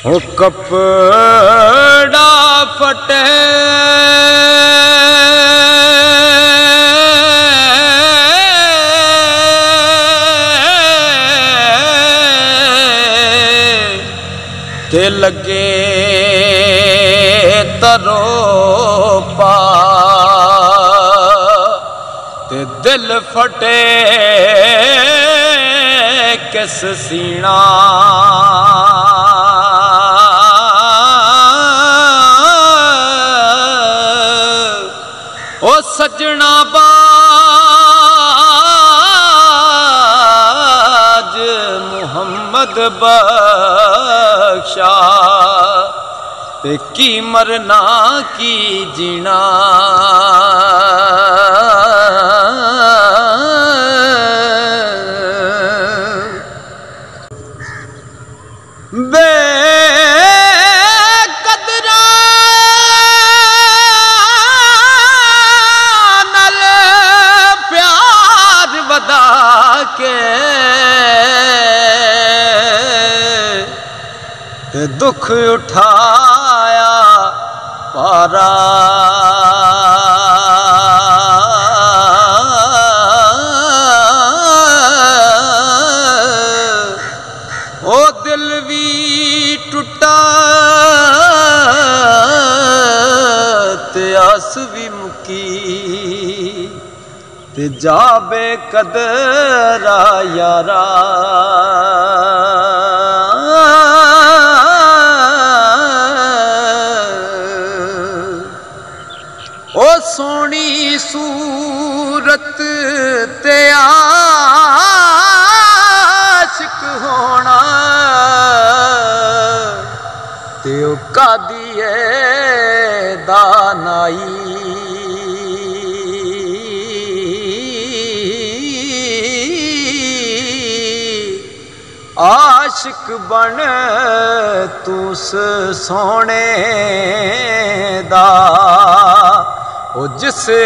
ओ कपड़ा फटे ते लगे तरो पा ते दिल फटे किस सीना ओ सजना बाज मुहम्मद बख्शा ते की मरना की जीना बेकदरा नल प्यार बदा के ते दुख उठाया पारा ओ दिल भी टूटा ते आस भी मुकी ते जाबे कदरा यारा ओ सोनी सूरत ते आशिक होना ते ओ कादिए दानाई आशिक बन तुस सोने दा ओ जिसे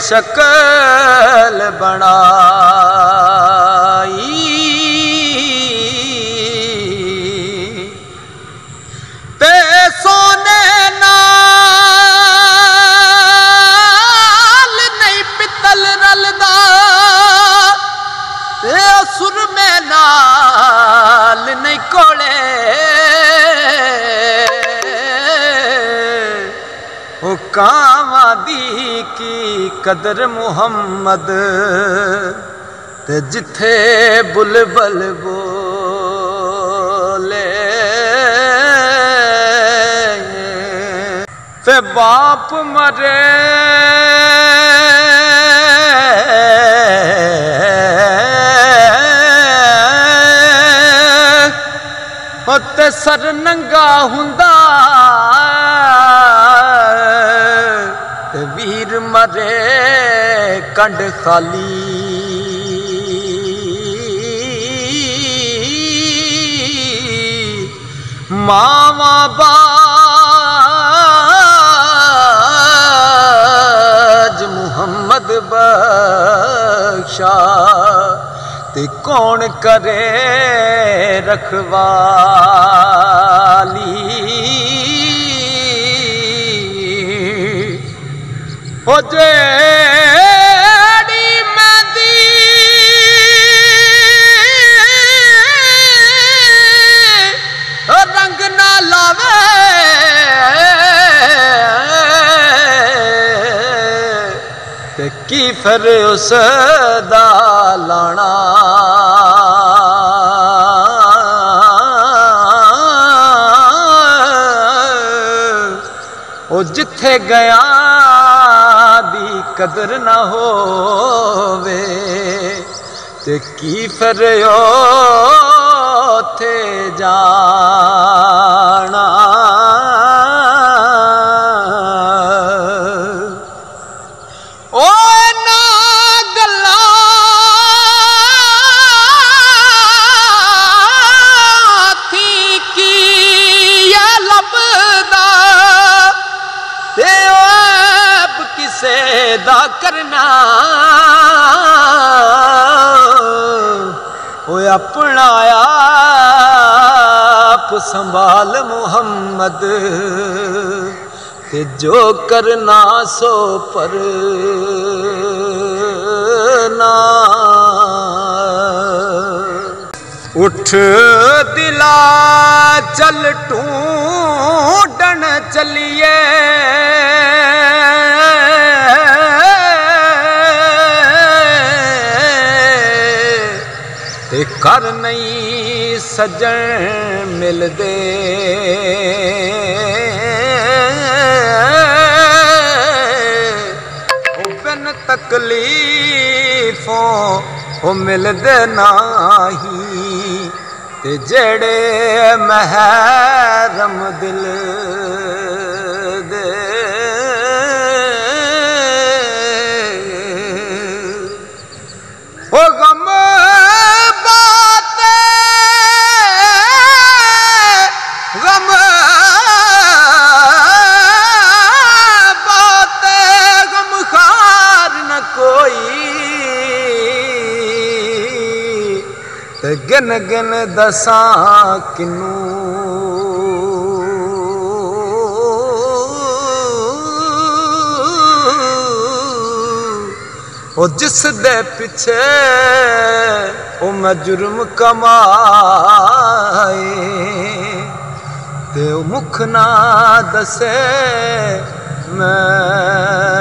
शक्ल बनाई ते सोने नाल नहीं पितल रलदा ते सुरमे नाल नहीं कोले ओ कावां दी की कदर मुहम्मद ते जिथे बुलबुल बोले ते बाप मरे ते सर नंगा हुंदा ते वीर मरे कंड खाली मावा बाज मुहम्मद बख्शा ते कौन करे रखवाली ओ जेड़ी मेंदी रंग ना लावे ते की फिर उस दा लाना ओ जिथे गया दी कदर ना होवे ते की फिर ओथे जाना ओ ना गल्ला थी की ये लबदा ते अब किसे दा करना ओ अपना आप संभाल मुहम्मद ते जो करना सो पर ना। उठ दिला चल ढूंढन चलिए ते कर नहीं सजन मिलदे बिन तकलीफों ओ मिलदे नाही ते जेड़े महरम दिल दे ओ गम गिन गिन दसा किनू ओ जिस दे पिछे ओ मैं जुर्म कमाए ते ओ मुख ना दसे मैं